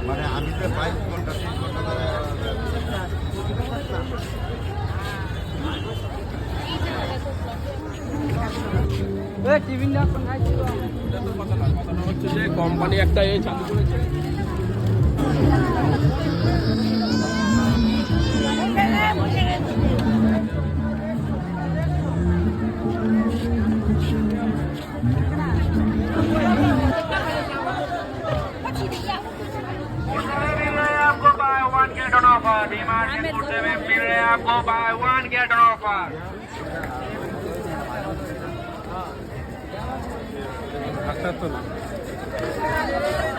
মানে আমি তো 22 ঘন্টা 3 ঘন্টা ধরে হচ্ছে যে কোম্পানি একটা চালু করেছে। आपको by one get on offer demand कुर्ते में मिल रहे हैं आपको by one get on offer. अच्छा तो